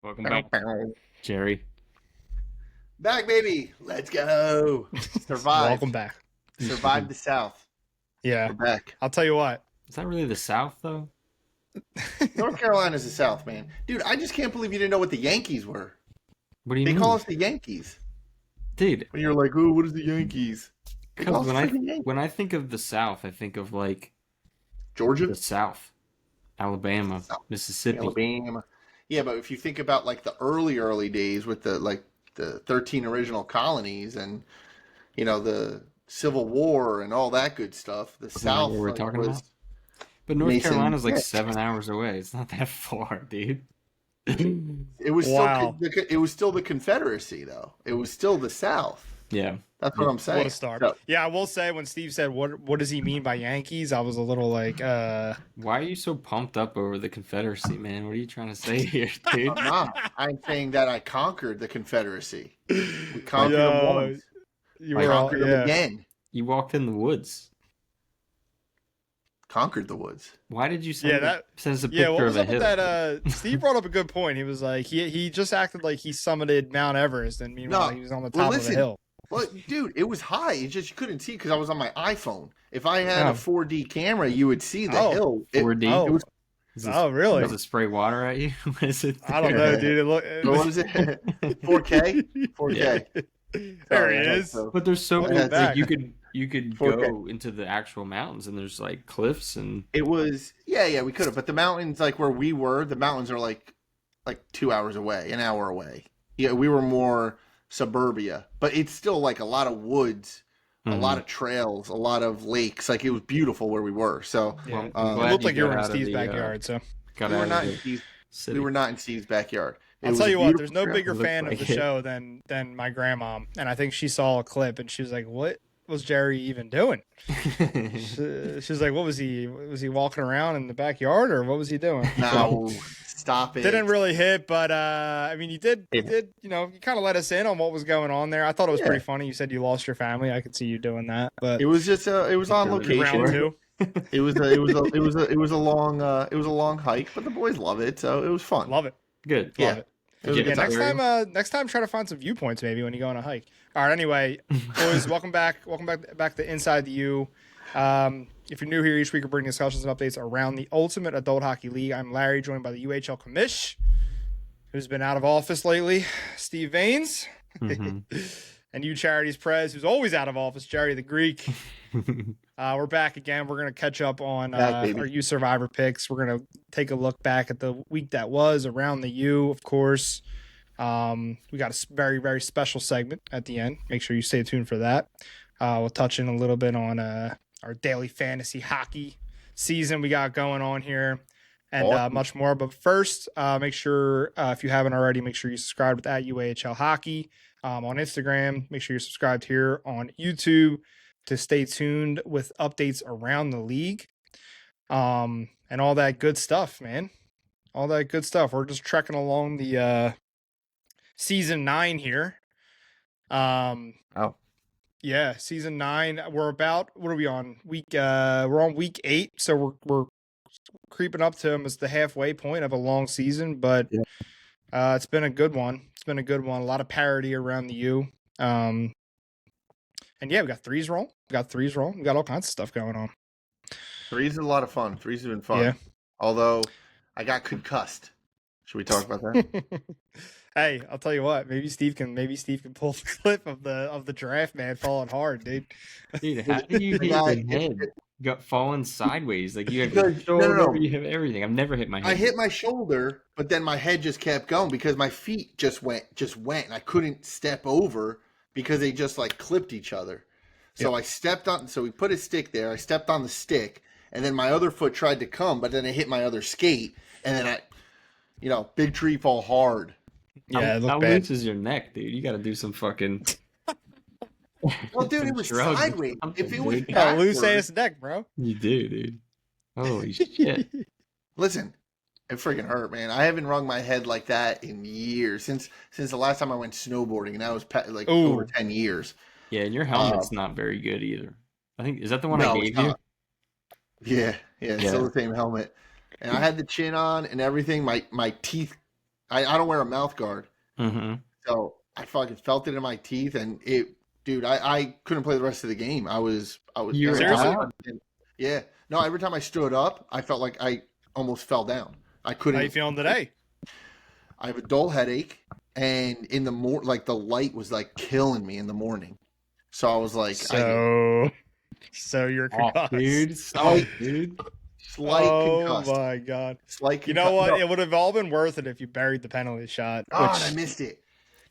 Welcome back, Jerry. Back, baby. Let's go. Survive. Welcome back. Survive the South. Yeah. We're back. I'll tell you what. Is that really the South, though? North Carolina's the South, man. Dude, I just can't believe you didn't know what the Yankees were. What do you They mean? call us the Yankees. Dude. When you're like, oh, what is the Yankees? Because when I think of the South, I think of, like... Georgia? The South. Alabama. South. Mississippi. Alabama. Yeah, but if you think about, like, the early days with the 13 original colonies and, you know, the Civil War and all that good stuff, the South what we're talking about? But North Carolina's like 7 hours away. It's not that far, dude. It was still the Confederacy, though. It was still the South. Yeah. That's what I'm saying. What a start. So, yeah, I will say when Steve said what does he mean by Yankees, I was a little like Why are you so pumped up over the Confederacy, man? What are you trying to say here, dude? I'm saying that I conquered the Confederacy. We conquered them once. You I conquered them again. You walked in the woods. Conquered the woods. Why did you send us a picture Yeah, what was of up a with hill? that? Steve brought up a good point. He was like, he just acted like he summited Mount Everest, and meanwhile he was on the top of the hill. Well, dude, it was high. It's just you couldn't see because I was on my iPhone. If I had a 4D camera, you would see the hill. 4D? It was, really? Does it spray water at you? What is it? I don't know, dude. what was it? 4K? 4K. Yeah. There he is. But there's so many. Like, you could 4K. go into the actual mountains, and there's like cliffs and. It was we could have, but the mountains like where we were, the mountains are like 2 hours away, an hour away. Yeah, we were more suburbia, but it's still like a lot of woods, a lot of trails, a lot of lakes. Like it was beautiful where we were. So yeah. It looked like you were in Steve's backyard. So we were not in Steve's backyard. I'll tell you what, there's no bigger fan of the show than my grandma, and I think she saw a clip and she was like, "What was Jerry even doing?" She was like, "What was he? Was he walking around in the backyard, or what was he doing?" No, stop it. Didn't really hit, but I mean, you did. You kind of let us in on what was going on there. I thought it was pretty funny. You said you lost your family. I could see you doing that, but it was just it was on location. Round two. It was a long hike, but the boys love it, so it was fun. Love it. Good. Love it. Next time, try to find some viewpoints maybe when you go on a hike. All right. Anyway, boys, welcome back to Inside the U. If you're new here, each week we're bringing discussions and updates around the Ultimate Adult Hockey League. I'm Larry, joined by the UAHL commish, who's been out of office lately, Steve Vaines, and U-Charities Prez, who's always out of office, Jerry the Greek. We're back again. We're going to catch up on our U Survivor picks. We're going to take a look back at the week that was around the U, of course. We got a very, very special segment at the end. Make sure you stay tuned for that. We'll touch in a little bit on our daily fantasy hockey season we got going on here and much more. But first, make sure, if you haven't already, make sure you subscribe with @UAHL Hockey on Instagram. Make sure you're subscribed here on YouTube to stay tuned with updates around the league and all that good stuff, man. All that good stuff. We're just trekking along the season 9 here. Yeah, season 9. We're about, what are we on? We're on week 8, so we're creeping up to almost the halfway point of a long season, but it's been a good one. A lot of parity around the U. And yeah, we got threes roll. We got all kinds of stuff going on. Threes is a lot of fun. Threes have been fun. Yeah. Although I got concussed. Should we talk about that? Hey, I'll tell you what. Maybe Steve can pull the clip of the giraffe man falling hard, dude. Dude, how do you hit your head? You got falling sideways. Like you have your shoulder, no. you have everything. I've never hit my head. I hit my shoulder, but then my head just kept going because my feet just went, and I couldn't step over because they just like clipped each other. So I stepped on. So we put a stick there. I stepped on the stick, and then my other foot tried to come, but then it hit my other skate, and then big tree fall hard. Yeah, how loose is your neck, dude? You got to do some fucking. Well, dude, it was sideways. If it was a loose ass neck, bro. You do, dude. Holy shit! Listen, it freaking hurt, man. I haven't wrung my head like that in years since the last time I went snowboarding, and that was like over 10 years. Yeah, and your helmet's not very good either. I think is that the one I gave you? Yeah, still the same helmet. And I had the chin on and everything. My teeth I don't wear a mouth guard. Mm-hmm. So I fucking felt it in my teeth, and dude, I couldn't play the rest of the game. I was You were Seriously? out? Yeah. No, every time I stood up, I felt like I almost fell down. I couldn't. How you feeling today? I have a dull headache, and in the like the light was like killing me in the morning. So I was like, So you're Oh, concussed. dude. Stop, dude. slight concussed. My god. Slight You know what? No. It would have all been worth it if you buried the penalty shot. God, I missed it.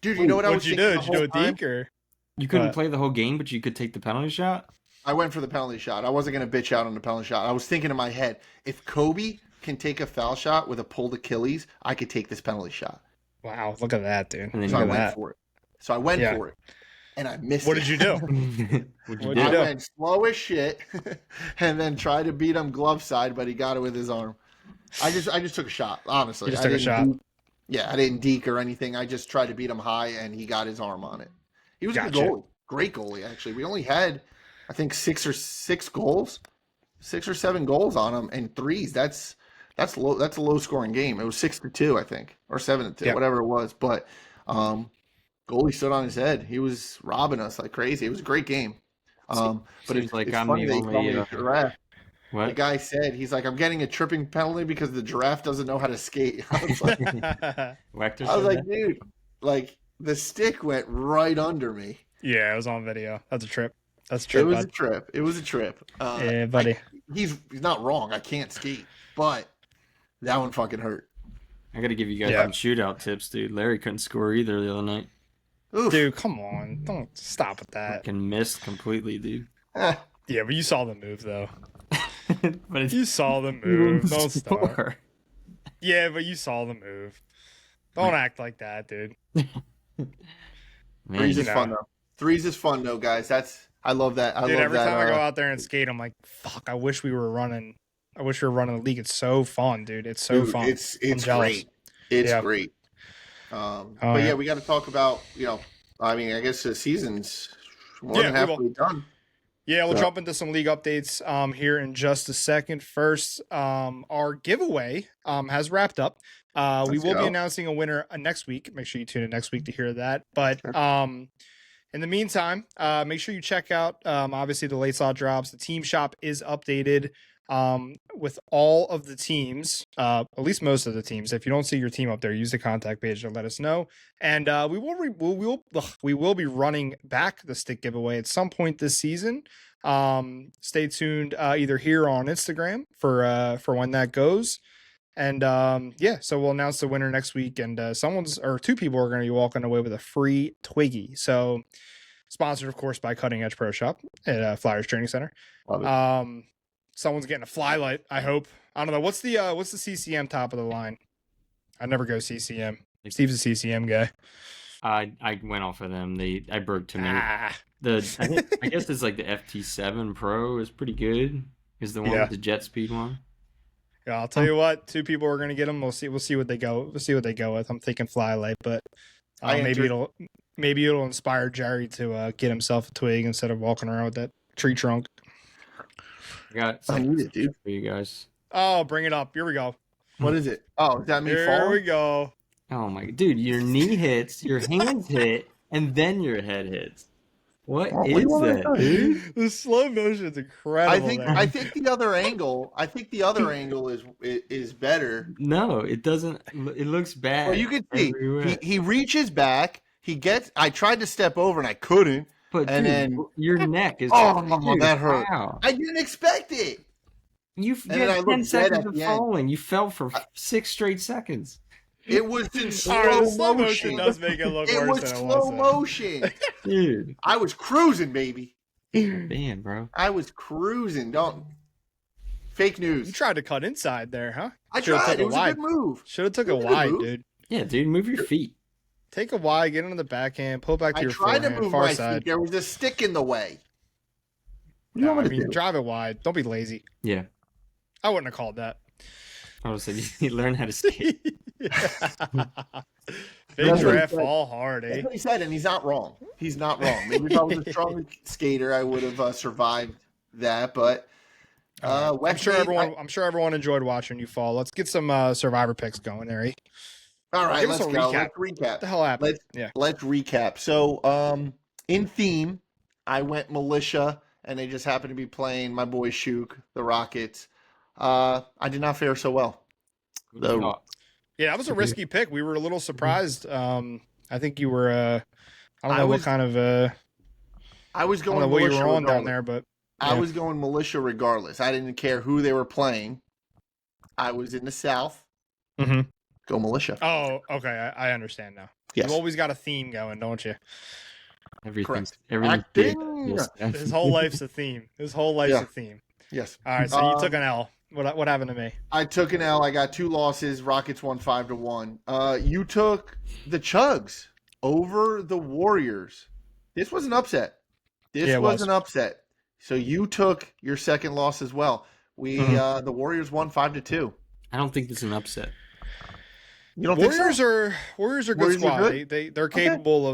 Dude, you know what I was What'd you thinking do? the Did you do whole a time? deke or? You couldn't What? play the whole game, but you could take the penalty shot? I went for the penalty shot. I wasn't going to bitch out on the penalty shot. I was thinking in my head, if Kobe can take a foul shot with a pulled Achilles, I could take this penalty shot. Wow, look at that, dude. And then So I Look at went that. for it. So I went Yeah. for it. And I missed What it. did you do? What'd you What'd do? you I do? went slow as shit and then tried to beat him glove side, but he got it with his arm. I just took a shot, honestly. You just I took a didn't shot. deke- Yeah, I didn't deke or anything. I just tried to beat him high, and he got his arm on it. He was a good Gotcha. goalie. Great goalie, actually. We only had, I think, 6 or 7 goals on him, and threes. That's low. That's a low scoring game. It was 6-2, I think, or 7-2, Yep. whatever it was. But goalie stood on his head. He was robbing us like crazy. It was a great game. But Seems it's like it's I'm funny the they call only, me a giraffe. The What? guy said, he's like, I'm getting a tripping penalty because the giraffe doesn't know how to skate. I was like, Wechter I was said like, that? dude, like the stick went right under me. Yeah, it was on video. That's a trip. That's a trip, It was bud. a trip. It was a trip. Yeah, buddy. He's not wrong. I can't skate, but that one fucking hurt. I got to give you guys Yeah. some shootout tips, dude. Larry couldn't score either the other night. Oof. Dude, come on. Don't stop with that. Fucking missed completely, dude. Eh, Yeah, but you saw the move, though. But it's You saw the you move. won't Don't start. score. Yeah, but you saw the move. Don't act like that, dude. Man, threes you is know. fun though. Threes is fun though, guys. I love that. I Dude, love every that. time I go out there and skate, I'm like, fuck, I wish we were running the league. It's so fun, dude. It's so dude, fun. It's I'm jealous. great. It's Yeah. great. Oh, But yeah. yeah, we got to talk about, I mean, I guess the season's more Yeah, than we will. halfway done. Yeah, we'll So- jump into some league updates here in just a second. First, our giveaway has wrapped up. We Let's will be go. announcing a winner next week. Make sure you tune in next week to hear that. But Sure. in the meantime, make sure you check out obviously the late slot drops. The team shop is updated with all of the teams, at least most of the teams. If you don't see your team up there, use the contact page to let us know. And we will be running back the stick giveaway at some point this season. Stay tuned either here on Instagram for when that goes. And yeah, so we'll announce the winner next week. And two people are going to be walking away with a free Twiggy. So sponsored, of course, by Cutting Edge Pro Shop at Flyers Training Center. Love it. Someone's getting a flylight, I hope. I don't know. What's the CCM top of the line? I never go CCM. Steve's a CCM guy. I went off of them. I broke too many. Ah, I guess it's like the FT7 Pro is pretty good. Is the one Yeah. with the jet speed one? yeah, I'll tell you what. Two people are going to get them. We'll see what they go. We'll see what they go with. I'm thinking flylight, but maybe it'll inspire Jerry to get himself a twig instead of walking around with that tree trunk. I got I something need it, dude. for you guys. Oh, bring it up. Here we go. What is it? Oh, is that me Here falling? we go. Oh my dude, your knee hits, your hands hit, and then your head hits. What What do is you want that, to do? dude? The slow motion is incredible. I think the other angle. is better. No, it doesn't. It looks bad. Well, you can see everywhere. he reaches back. I tried to step over and I couldn't. But and dude, then- your neck is. Oh, dude, that hurt. Wow. I didn't expect it. You then I had looked 10 dead seconds at of the end. falling. You fell for 6 straight seconds. It was in All right, the slow slow motion motion. does make it look It worse was than it slow was. motion. Dude. I was cruising, baby. Man, bro. I was cruising. Don't fake You news. tried to cut inside there, huh? I Should've tried. took It was a wide. good move. Should have took It a was a good wide, move. dude. Yeah, dude, move your feet. Take a wide, get into the backhand, pull back to I your tried to forehand, move far my side. feet. There was a stick in the way. No, what I to mean, do? drive it wide. Don't be lazy. Yeah. I wouldn't have called that. I would say you learn how to skate. Big That's what he draft said. fall hard, That's eh? what he said, and he's not wrong. He's not wrong. Maybe if I was a strong skater, I would have survived that. But I'm Wex sure made- everyone. I'm sure everyone enjoyed watching you fall. Let's get some survivor picks going, there. Eh? All right, Give us let's a go. recap. Let's recap. What the hell happened? Let's recap. So, in theme, I went militia, and they just happened to be playing my boy Shook, the Rockets. I did not fare so well. No. Yeah, that was a risky pick. We were a little surprised. I think you were. I don't know what kind of. I was I going. don't know what you militia were on down regardless. there, but I was going militia regardless. I didn't care who they were playing. I was in the South. Mm-hmm. Go militia. Oh, okay. I understand now. Yes. You always got a theme going, don't you? Everything's Acting. Yes. His whole life's a theme. His whole life's a theme. Yes. All right, so you took an L. What happened to me? I took an L. I got 2 losses. Rockets won 5-1. You took the Chugs over the Warriors. This was an upset. This was an upset. So you took your second loss as well. The Warriors won 5-2. I don't think this is an upset. You don't Warriors think so? are Warriors are good squad. They're capable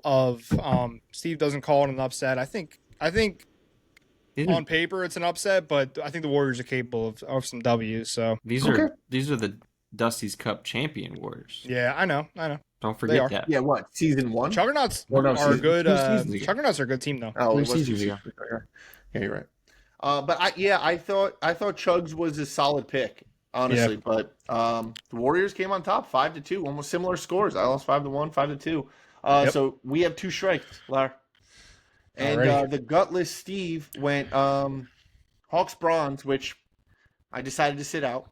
of Steve doesn't call it an upset. I think on paper it's an upset, but I think the Warriors are capable of some W's. So these are the Dusty's Cup champion Warriors. Yeah, I know. Don't forget that. Yeah, what? Season 1? Juggernauts are a good. Juggernauts are a good team though. Oh, 3 seasons ago. Yeah, you're right. But I thought Chugs was a solid pick, honestly. Yeah. But the Warriors came on top, 5-2, almost similar scores. I lost 5-1, 5-2. So we have 2 strikes, Lar. And the gutless Steve went Hawks bronze, which I decided to sit out.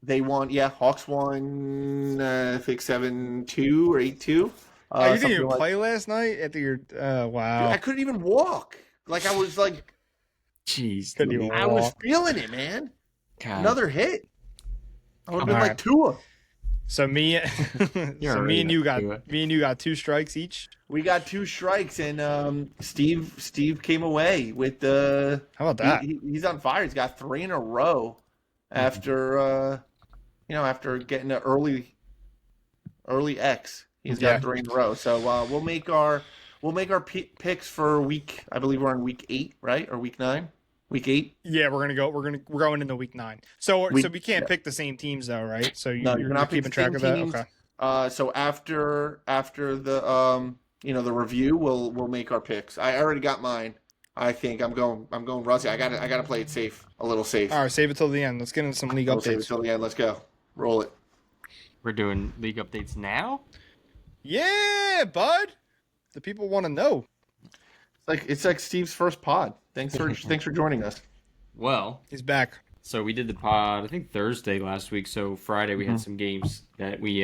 They won. Yeah, Hawks won. I think 7-2 or 8-2. You didn't even play last night after your. Wow! Dude, I couldn't even walk. Like I was like, jeez, I was feeling it, man. God. Another hit. I would have been like Tua. So me and you got 2 strikes each. We got 2 strikes, and Steve came away with the. How about that? He's on fire. He's got 3 in a row after after getting an early X. He's got 3 in a row. So we'll make our picks for week. I believe we're on week 8, right, or week 9. Week 8. Yeah, we're going into week 9. So we can't pick the same teams though, right? So you're not keeping track of that. Teams. Okay. So after the the review, we'll make our picks. I already got mine. I think I'm going Rusty. I gotta play it safe, a little safe. All right, save it till the end. Let's get into some league updates. Save it till the end. Let's go. Roll it. We're doing league updates now? Yeah, bud. The people want to know. It's like Steve's first pod. Thanks for joining us. Well, he's back. So we did the pod, I think Thursday last week. So Friday we had some games that we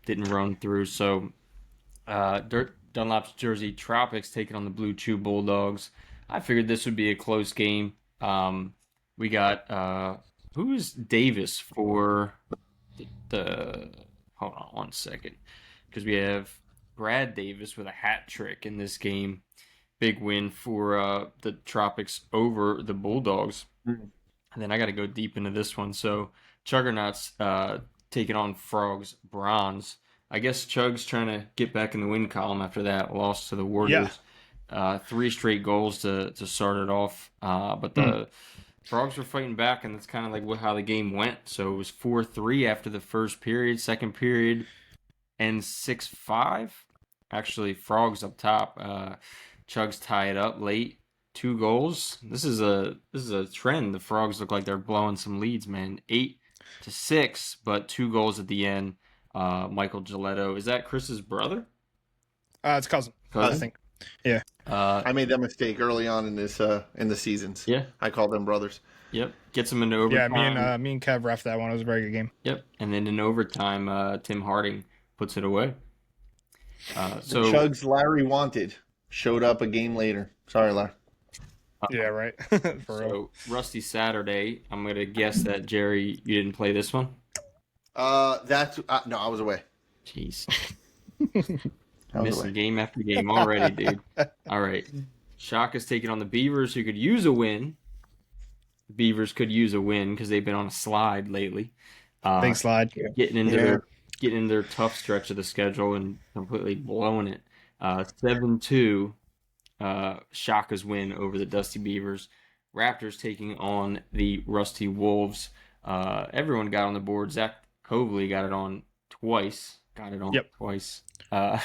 didn't run through. So Dunlop's Jersey Tropics taking on the Blue Chew Bulldogs. I figured this would be a close game. We got who's Davis for the hold on one second, because we have Brad Davis with a hat trick in this game. Big win for the Tropics over the Bulldogs. And then I got to go deep into this one. So Juggernauts taking on Frogs Bronze. I guess Chug's trying to get back in the win column after that loss to the Warriors. 3 straight goals to start it off. But the Frogs were fighting back, and that's kind of like how the game went. So it was 4-3 after the first period. Second period, and 6-5. Actually, Frogs up top. Chugs tie it up late. 2 goals. This is a trend. The Frogs look like they're blowing some leads, man. 8-6, but 2 goals at the end. Michael Giletto. Is that Chris's brother? It's cousin. I think. Yeah. I made that mistake early on in this in the seasons. Yeah. I called them brothers. Yep. Gets them into overtime. Yeah, me and Kev ref that one. It was a very good game. Yep. And then in overtime, Tim Harding puts it away. So Chugs Larry wanted showed up a game later. Sorry, Larry. Yeah, right. So Rusty Saturday. I'm gonna guess that Jerry, you didn't play this one. That's no, I was away. Jeez. Missing game after game already, dude. All right. Shaka's taking on the Beavers, who could use a win. The Beavers could use a win because they've been on a slide lately. Big slide. Getting into their tough stretch of the schedule and completely blowing it. 7-2. Shaka's win over the Dusty Beavers. Raptors taking on the Rusty Wolves. Everyone got on the board. Zach Cobley got it on twice. Twice. 8-4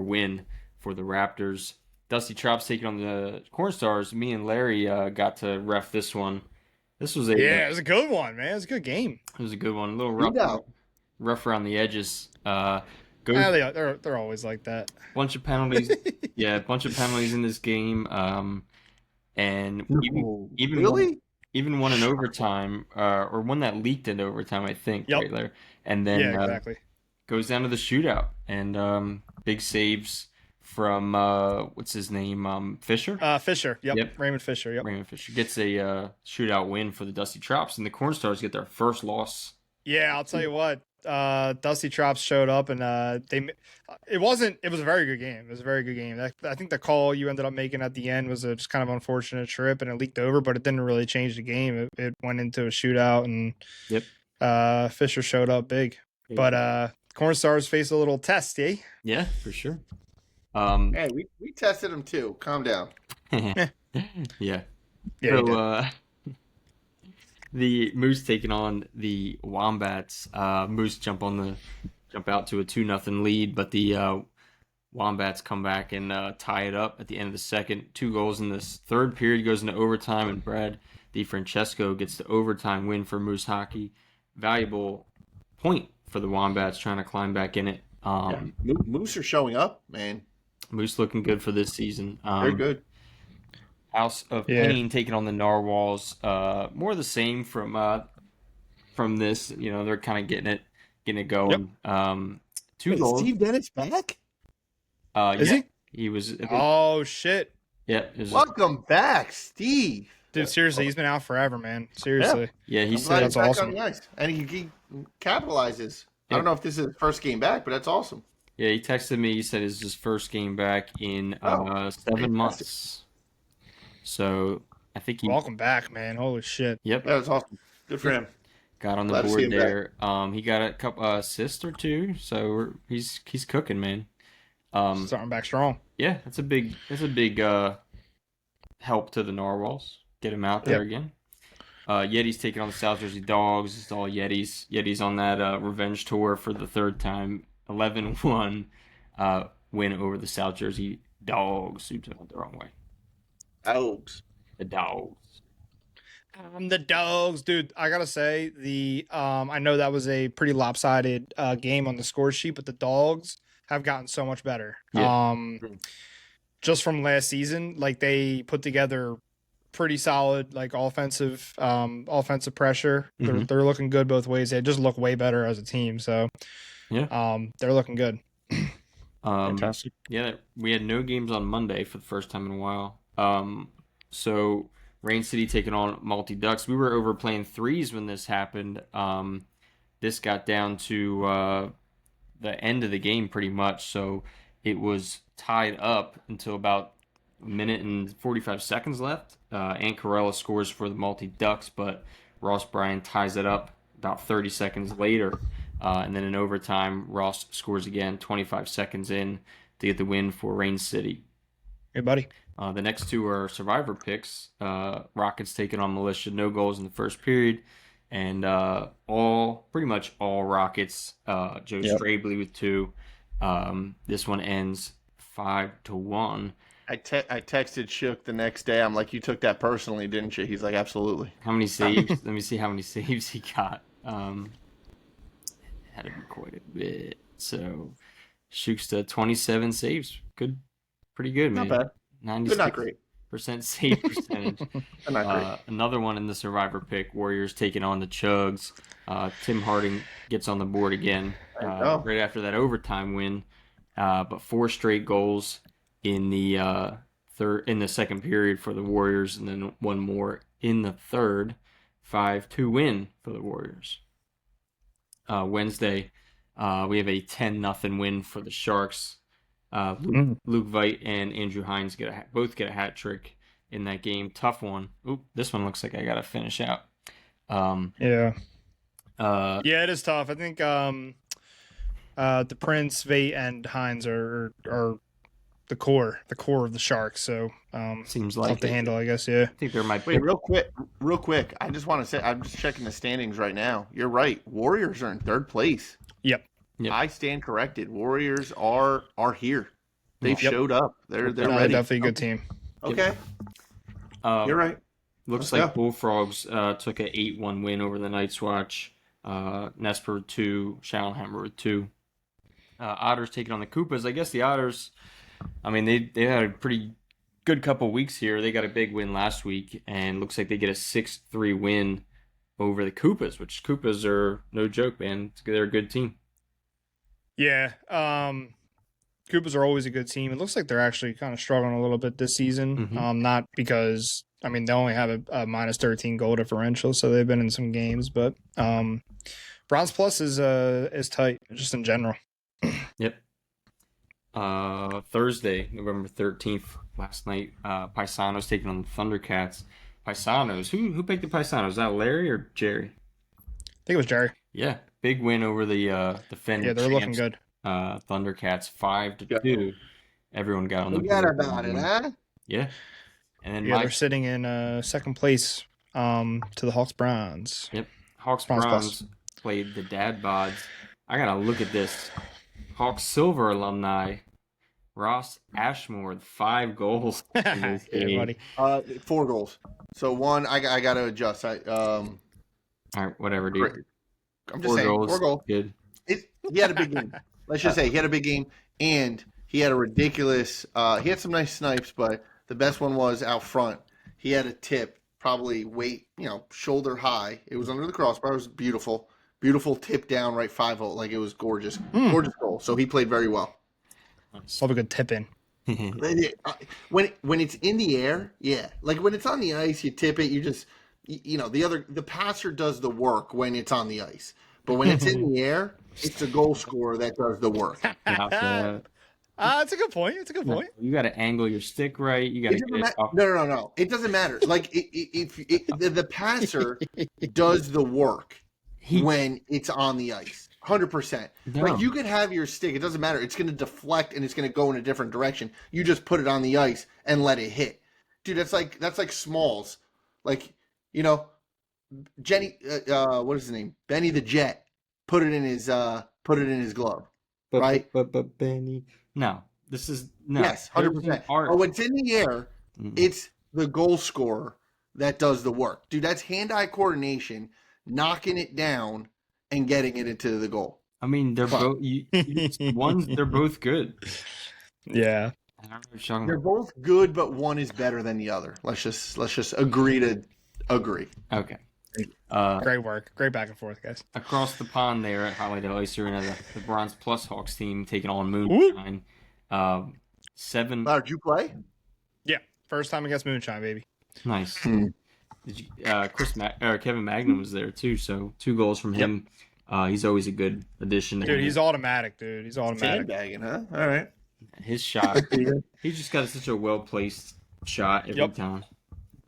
win for the Raptors. Dusty Chops taking on the Cornstars. Me and Larry got to ref this one. This was it was a good one, man. It was a good game. It was a good one. A little rough around the edges. They're always like that. Bunch of penalties. A bunch of penalties in this game. And even won in overtime, or one that leaked into overtime, I think. Yep. Right there. And then exactly. Goes down to the shootout, and big saves from what's his name? Fisher. Fisher. Yep. Raymond Fisher. Yep. Raymond Fisher gets a shootout win for the Dusty Chops, and the Cornstars get their first loss. Yeah, I'll tell you what. Dusty Chops showed up, and it was a very good game. It was a very good game. I think the call you ended up making at the end was a just kind of unfortunate trip, and it leaked over, but it didn't really change the game. It went into a shootout, and Fisher showed up big. Yeah. But Cornstars faced a little test, eh? Yeah, for sure. Hey, we tested them too. Calm down. Yeah. So, the Moose taking on the Wombats. Moose jump out to a 2-0 lead, but the Wombats come back and tie it up at the end of the second. 2 goals in this third period, goes into overtime, and Brad DiFrancesco gets the overtime win for Moose hockey. Valuable point for the Wombats trying to climb back in it. Moose are showing up, man. Moose looking good for this season. Very good. House of Pain taking on the Narwhals. More of the same from this. They're kind of getting it going. Yep. 2 goals. Steve Dennis back? Is he? He was. Oh shit! Yeah. Welcome back, Steve. Dude, seriously, he's been out forever, man. Seriously. Yeah, he said that's awesome. And he capitalizes. I don't know if this is his first game back, but that's awesome. Yeah, he texted me. He said it's his first game back in 7 months. So I think welcome back, man. Holy shit. Yep. That was awesome. Good for him. Got on the board there. He got a couple assists or 2, so he's cooking, man. Starting back strong. Yeah, that's a big help to the Narwhals. Get him out there again. Yetis taking on the South Jersey Dogs. It's all Yetis. Yetis on that revenge tour for the 3rd time. 11-1 win over the South Jersey Dogs. Oops, I went the wrong way. Dogs. The Dogs. The Dogs, dude. I gotta say I know that was a pretty lopsided game on the score sheet, but the Dogs have gotten so much better. Yeah. Just from last season, like they put together pretty solid like offensive pressure. Mm-hmm. They're looking good both ways. They just look way better as a team. So they're looking good. Fantastic. Yeah, we had no games on Monday for the first time in a while. So Rain City taking on Multi Ducks. We were overplaying 3s when this happened. This got down to the end of the game pretty much. So it was tied up until about a minute and 45 seconds left. Ant Corella scores for the Multi Ducks, but Ross Bryan ties it up about 30 seconds later. And then in overtime, Ross scores again 25 seconds in to get the win for Rain City. Hey, buddy. The next 2 are survivor picks. Rockets taking on Militia. No goals in the first period. And pretty much all Rockets. Joe Strabley with 2. This one ends 5-1. I texted Shook the next day. I'm like, you took that personally, didn't you? He's like, absolutely. How many saves? Let me see how many saves he got. Had to be quite a bit. So Shook's to 27 saves. Good. Pretty good, man. Not bad. 96% not great. Save percentage. Not great. Another one in the survivor pick. Warriors taking on the Chugs. Tim Harding gets on the board again right after that overtime win. But 4 straight goals in the second period for the Warriors, and then 1 more in the third. 5-2 win for the Warriors. Wednesday, we have a 10-0 win for the Sharks. Luke Veit and Andrew Hines both get a hat trick in that game. Tough one. Oop, this one looks like I gotta finish out. It is tough. I think the Prince, Veit, and Hines are the core of the Sharks. So Seems tough like to it. handle, I guess. Yeah. I think there might be. Wait, real quick. I just want to say, I'm just checking the standings right now. You're right. Warriors are in third place. Yep. I stand corrected. Warriors are here. They've Yep. showed up. They're No, ready. definitely a good team. Okay, Uh, you're right. Looks Let's like go. Bullfrogs took a 8-1 win over the Night's Watch. Nesper with 2, Shallhammer with 2. Otters taking on the Koopas. I guess the Otters, I mean, they had a pretty good couple weeks here. They got a big win last week, and looks like they get a 6-3 win over the Koopas, which Koopas are no joke, man. They're a good team. Yeah. Koopas are always a good team. It looks like they're actually kind of struggling a little bit this season. Mhm. Not because, I mean, they only have a minus 13 goal differential, so they've been in some games, but Bronze Plus is tight, just in general. Yep. Thursday, November 13th, last night, Paisanos taking on the Thundercats. Paisanos, who picked the Paisanos? Is that Larry or Jerry? I think it was Jerry. Yeah, big win over the defending Yeah, they're looking champs, good. Thundercats 5-2. Everyone got on the Forget board. about it, huh? Yeah, and then Yeah, they're sitting in second place to the Hawks Browns. Hawks Bronze Browns played the Dad Bods. I gotta look at this. Hawks Silver alumni Ross Ashmore with 5 goals. in this Yeah, game. buddy. 4 goals. So one, I got to adjust. All right, whatever, dude. I'm just saying, 4 goals. Good. He had a big game. Let's just say he had a big game, and he had a ridiculous. He had some nice snipes, but the best one was out front. He had a tip, probably shoulder high. It was under the crossbar. It was beautiful, beautiful tip down right 5-0. Like it was gorgeous, gorgeous goal. So he played very well. Love a good tip in. When it's in the air, yeah. Like when it's on the ice, you tip it. You just the passer does the work when it's on the ice, but when it's in the air, it's the goal scorer that does the work. It's a good point. It's a good point. You got to angle your stick right. You got to get it off. No. It doesn't matter. Like if the passer does the work when it's on the ice. 100%. No. Like you could have your stick. It doesn't matter. It's going to deflect and it's going to go in a different direction. You just put it on the ice and let it hit. Dude, that's like Smalls. Like, Jenny, what is his name? Benny the Jet. Put it in his glove. Right? But Benny. No. This is no. Yes, 100%. But when it's in the air, it's the goal scorer that does the work. Dude, that's hand-eye coordination, knocking it down and getting it into the goal. I mean, they're both they're both good. Yeah. I don't know what you're talking They're about. both good, but one is better than the other. Let's just agree to agree. Okay. Great work. Great back and forth, guys. Across the pond there at Hollydale Ice Arena, the Bronze Plus Hawks team taking on Moonshine. 7. Wow, did you play? Yeah. First time against Moonshine, baby. Nice. Did you, Kevin Magnum was there too, so 2 goals from him. He's always a good addition. Dude, he's automatic, dude. He's automatic. Sandbagging, huh? All right. His shot. He's just got such a well placed shot every time.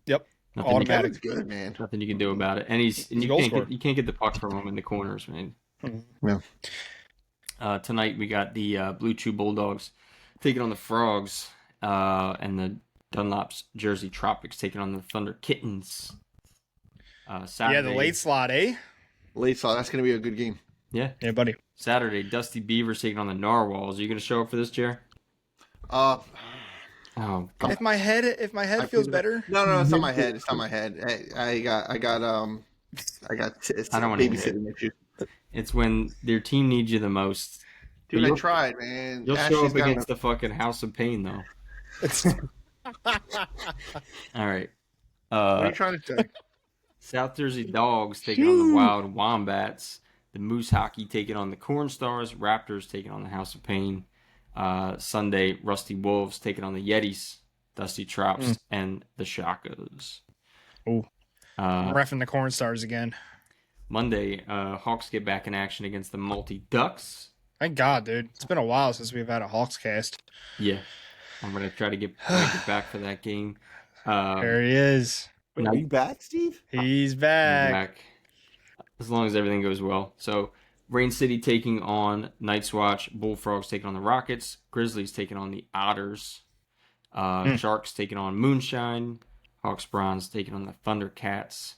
Yep. Nothing Automatic. That's good, man. Nothing you can do about it. And a goal scorer. you can't get the puck from him in the corners, man. Yeah. Tonight we got the Blue Chew Bulldogs taking on the Frogs, and the Dunlop's Jersey Tropics taking on the Thunder Kittens. Saturday, Yeah, the late slot, eh? Late slot. That's going to be a good game. Yeah, buddy. Saturday, Dusty Beavers taking on the Narwhals. Are you going to show up for this, Jer? Oh, If my head feels better. No, it's on my head. It's on my head. I got I don't want to hear babysitting issues. It's when their team needs you the most. Dude, You'll- I tried, man. You'll show Ashley's up got against the fucking House of Pain, though. All right. What are you trying to say? South Jersey Dogs taking on the Wild Wombats. The Moose Hockey taking on the Cornstars. Raptors taking on the House of Pain. Sunday, Rusty Wolves taking on the Yetis. Dusty Trops and the Shakos. Oh, I'm reffing the Cornstars again. Monday, Hawks get back in action against the Multi Ducks. Thank God, dude. It's been a while since we've had a Hawks cast. Yeah, I'm gonna try to get back for that game. There he is. Wait, are you back, Steve? He's I'm back. back as long as everything goes well. So Rain City taking on Night's Watch. Bullfrogs taking on the Rockets. Grizzlies taking on the Otters. Sharks taking on Moonshine. Hawks Bronze taking on the Thundercats.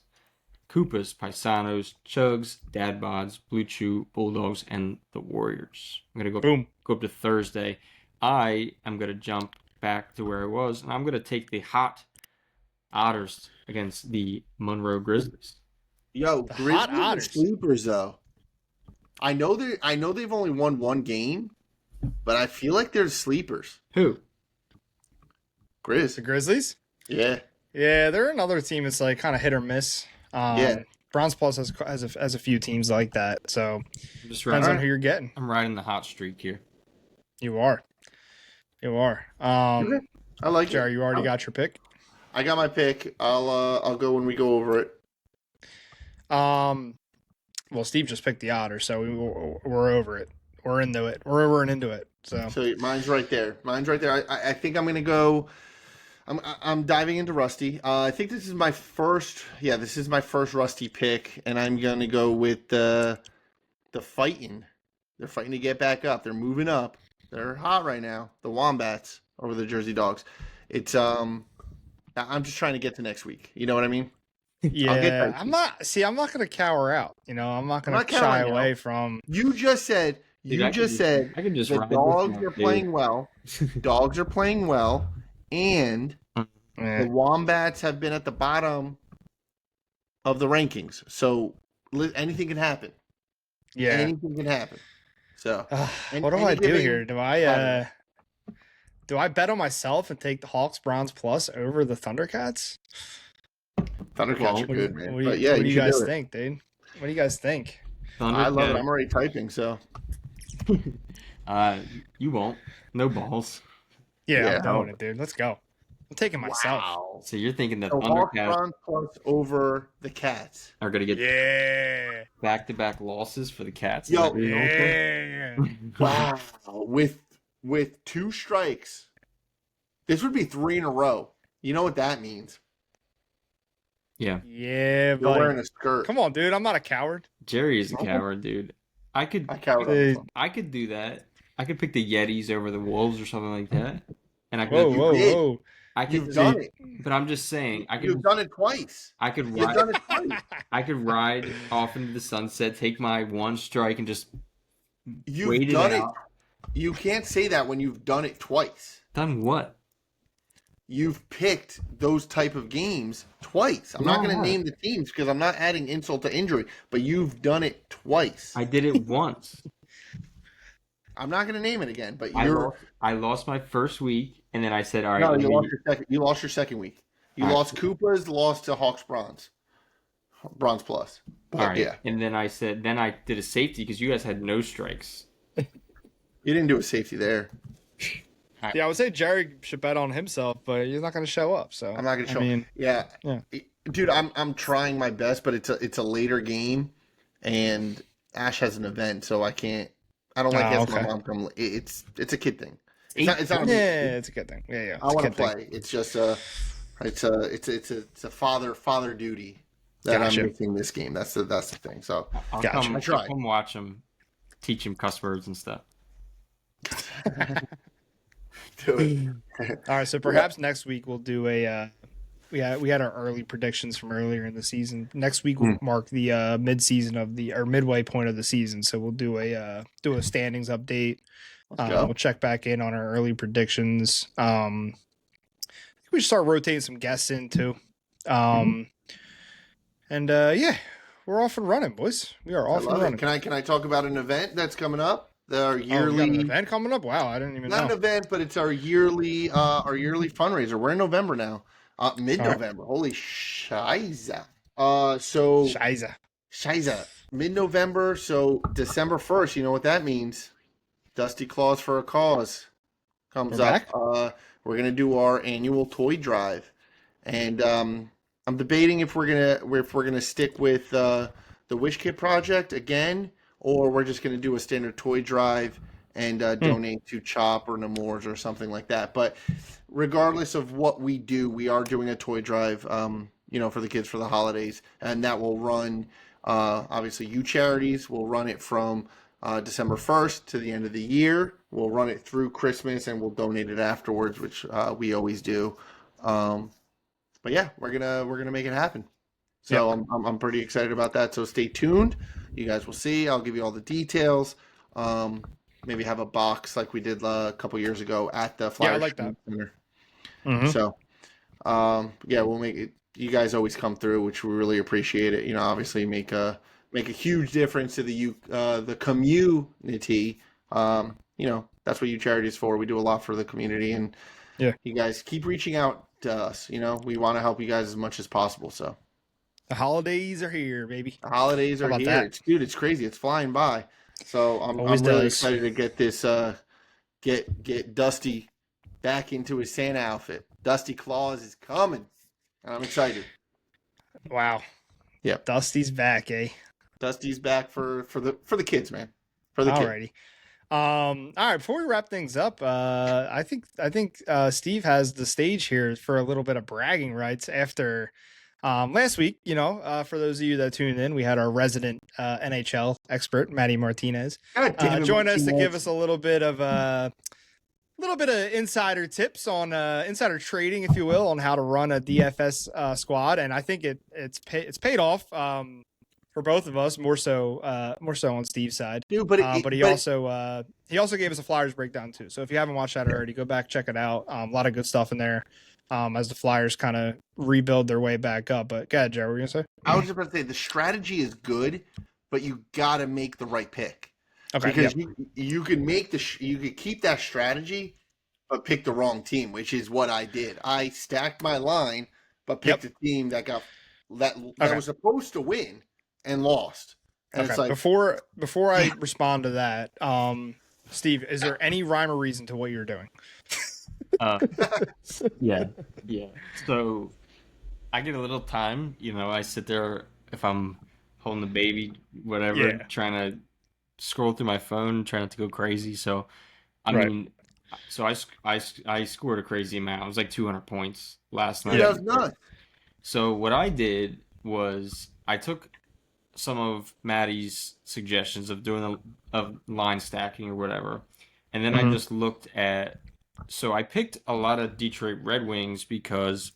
Koopas, Paisanos, Chugs, Dad Bods, Blue Chew, Bulldogs, and the Warriors. I'm going to go up to Thursday. I am going to jump back to where I was, and I'm going to take the hot Otters against the Monroe Grizzlies. Yo, Grizzlies are sleepers though. I know they've only won one game, but I feel like they're sleepers. Who? The Grizzlies? Yeah. Yeah, they're another team that's like kind of hit or miss. Bronze Plus has a few teams like that, so depends on who you're getting. I'm riding the hot streak here. You are. I like Jerry, you already got your pick? I got my pick. I'll go when we go over it. Well, Steve just picked the Otter, so we're over it. We're into it. We're over and into it. So mine's right there. I think I'm gonna go. I'm diving into Rusty. I think this is my first. Yeah, this is my first Rusty pick, and I'm gonna go with the fighting. They're fighting to get back up. They're moving up. They're hot right now. The Wombats over the Jersey Dogs. It's I'm just trying to get to next week. You know what I mean? Yeah, I'm not gonna cower out. I'm not gonna shy away from. You just said. I can just the dogs are playing well. Dogs are playing well, and the Wombats have been at the bottom of the rankings. So anything can happen. Yeah, anything can happen. So what do I do here? Do I bet on myself and take the Hawks Bronze Plus over the Thundercats? Thundercats are good, man. What do you guys think, dude? What do you guys think? I love it. I'm already typing, so. You won't. No balls. Yeah, I'm doing it, dude. Let's go. I'm taking myself. Wow. So you're thinking that Thundercats plus over the Cats are going to get back-to-back losses for the Cats? Yo, wow. With 2 strikes, this would be 3 in a row. You know what that means? Yeah. Yeah, you're wearing a skirt. Come on, dude. I'm not a coward. Jerry is a coward, dude. I could do that. I could pick the Yetis over the Wolves or something like that. And I could whoa. You've done it. But I'm just saying, you've done it twice. You've done it twice. I could ride off into the sunset, take my 1 strike, and just wait it out. You can't say that when you've done it twice. Done what? You've picked those type of games twice. I'm not going to name the teams because I'm not adding insult to injury, but you've done it twice. I did it once. I'm not going to name it again, but I lost my first week, and then I said, all right. No, you lost your second week. You lost Koopas, lost to Hawks Bronze Plus. But, all right. Yeah. And then I did a safety because you guys had no strikes. You didn't do a safety there. Yeah, I would say Jerry should bet on himself, but he's not going to show up. So I'm not going to show up. Yeah. Dude, I'm trying my best, but it's a later game, and Ash has an event, so I can't. I don't like asking my mom come. It's a kid thing. It's not it's a good thing. Yeah. I want to play. It's just it's a father duty that I'm missing this game. That's the thing. So I'll come watch him, teach him cuss words and stuff. Do it. All right, so perhaps next week we'll do a. We had our early predictions from earlier in the season. Next week will mark the midway point of the season. So we'll do a standings update. We'll check back in on our early predictions. I think we should start rotating some guests in too. And we're off and running, boys. We are off and running. Can I talk about an event that's coming up? Our yearly an event coming up. Wow, I didn't even know. Not an event, but it's our yearly fundraiser. We're in November now. Mid-November. Right. Holy shiza. Shiza. Mid-November, so December 1st, you know what that means. Dusty Claus for a Cause comes up. We're going to do our annual toy drive. And I'm debating if we're going to stick with the Wish Kit project again, or we're just going to do a standard toy drive and donate to CHOP or Nemours or something like that. But regardless of what we do, we are doing a toy drive, for the kids for the holidays, and that will run Obviously, U-Charities will run it from December 1st to the end of the year. We'll run it through Christmas, and we'll donate it afterwards, which we always do. But yeah, we're gonna make it happen. So I'm pretty excited about that. So stay tuned. You guys will see. I'll give you all the details. Maybe have a box like we did a couple years ago at the Flyers Center. Mm-hmm. So we'll make it. You guys always come through, which we really appreciate it. Obviously make a huge difference to the community. That's what U-Charities is for. We do a lot for the community, and you guys keep reaching out to us. We want to help you guys as much as possible. So the holidays are here, baby. The holidays are here. It's crazy. It's flying by. So I'm really excited to get this get Dusty back into his Santa outfit. Dusty Claus is coming. And I'm excited. Wow. Yep. Dusty's back, eh? Dusty's back for the kids, man. For the kids. Alrighty. All right, before we wrap things up, I think Steve has the stage here for a little bit of bragging rights after last week. For those of you that tuned in, we had our resident NHL expert, Matty Martinez, join us to give us a little bit of insider tips on insider trading, if you will, on how to run a DFS squad, and I think it's paid off for both of us, more so on Steve's side. Dude, but he also gave us a Flyers breakdown too. So if you haven't watched that already, go back, check it out. A lot of good stuff in there as the Flyers kind of rebuild their way back up. But go ahead, Joe, what were you gonna say? I was just about to say the strategy is good, but you got to make the right pick. Okay, because you can you could keep that strategy, but pick the wrong team, which is what I did. I stacked my line, but picked a team that was supposed to win and lost. And okay. Before I respond to that, Steve, is there any rhyme or reason to what you're doing? Yeah. So I get a little time. I sit there if I'm holding the baby, whatever, trying to scroll through my phone, trying not to go crazy. So, I mean, so I scored a crazy amount. It was like 200 points last night. That was nuts. So what I did was I took some of Maddie's suggestions of doing of line stacking or whatever, and then I just looked at. So I picked a lot of Detroit Red Wings because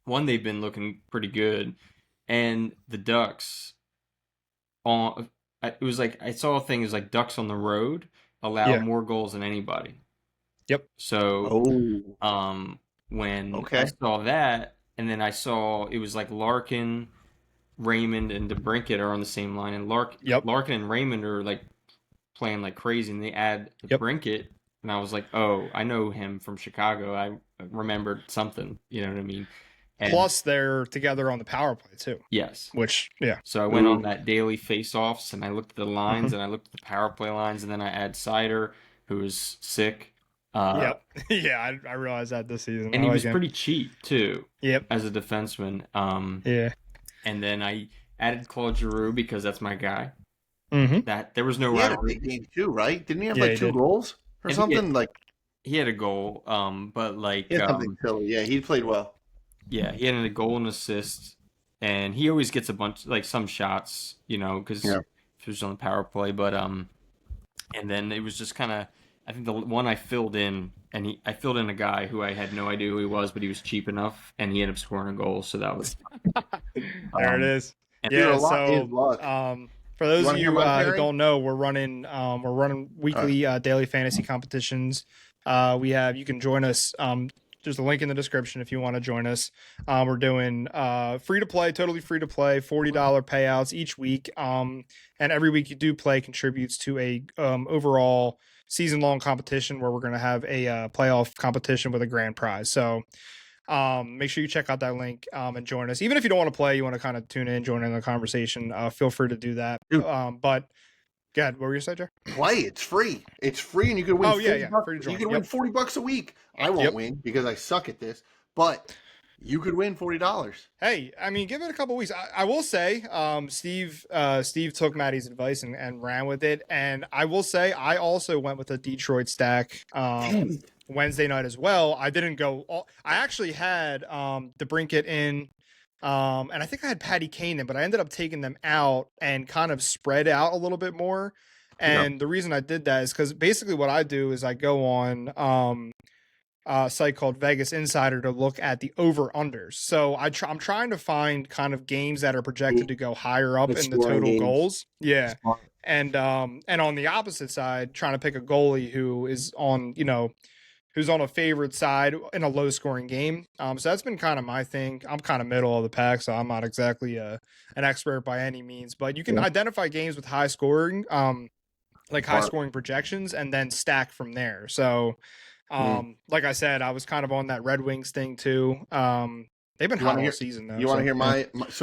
one, they've been looking pretty good, and the Ducks. It was like I saw a thing. It was like Ducks on the road allow more goals than anybody. Yep. So, when I saw that, and then I saw it was like Larkin, Raymond, and DeBrincat are on the same line, and Larkin and Raymond are like playing like crazy, and they add DeBrincat, and I was like, oh, I know him from Chicago. I remembered something. You know what I mean? And plus, they're together on the power play too. Yes. So I went on that daily face-offs, and I looked at the lines, and I looked at the power play lines, and then I add Seider, who was sick. I realized that this season. And he was pretty cheap too. Yep. As a defenseman. And then I added Claude Giroux because that's my guy. Mm-hmm. That there was no. He had a big game too, right? Didn't he have like 2 goals or something? He had a goal, but like he had something silly. Yeah, he played well. Yeah, he had a goal and assist, and he always gets a bunch like some shots, because he was on the power play. But and then it was just kind of. I think the one I filled in, and I filled in a guy who I had no idea who he was, but he was cheap enough, and he ended up scoring a goal, so that was there it is. For those of you who don't know, we're running weekly daily fantasy competitions. You can join us. There's a link in the description if you want to join us. We're doing free to play, totally free to play, $40 payouts each week. And every week you do play contributes to a overall season-long competition where we're going to have a playoff competition with a grand prize. So make sure you check out that link and join us. Even if you don't want to play, you want to kind of tune in, join in the conversation, feel free to do that. But go ahead, what were you saying, Joe? Play, it's free. It's free, and you can win. Free to join. You can win $40 a week. I won't win because I suck at this, but you could win $40. Hey, I mean, give it a couple weeks. I will say, Steve took Maddie's advice and ran with it, and I will say I also went with a Detroit stack Wednesday night as well. I didn't go. I actually had DeBrincat in And I think I had Patty Kane in, but I ended up taking them out and kind of spread out a little bit more. And the reason I did that is because basically what I do is I go on a site called Vegas Insider to look at the over-unders. So I'm trying to find kind of games that are projected to go higher up in the total goals. Yeah. And on the opposite side, trying to pick a goalie who is on, who's on a favorite side in a low scoring game. So that's been kind of my thing. I'm kind of middle of the pack, so I'm not exactly an expert by any means, but you can identify games with high scoring, like high scoring projections, and then stack from there. So, like I said, I was kind of on that Red Wings thing too. They've been hot all season though. You want to hear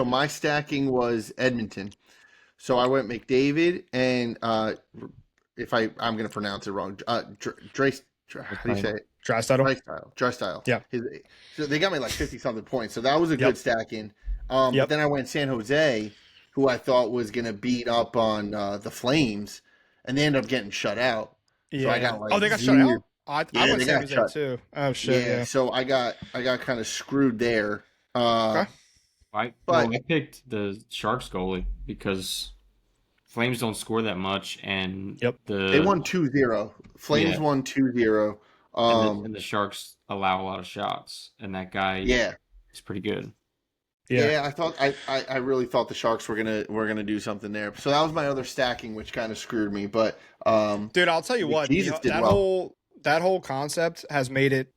my stacking was Edmonton. So I went McDavid and I'm going to pronounce it wrong. How do you say it? Drystyle. Yeah. So they got me like 50-something points. So that was a good stacking. But then I went San Jose, who I thought was going to beat up on the Flames, and they ended up getting shut out. Yeah. So I got they got shut out? I went San Jose too. Oh, shit. Yeah. So I got kind of screwed there. I picked the Sharks goalie because Flames don't score that much, and they won 2-0. Flames won 2-0. And the Sharks allow a lot of shots, and that guy is pretty good. Yeah, I thought I really thought the Sharks were gonna do something there. So that was my other stacking, which kind of screwed me. But dude, I'll tell you what, that whole concept has made it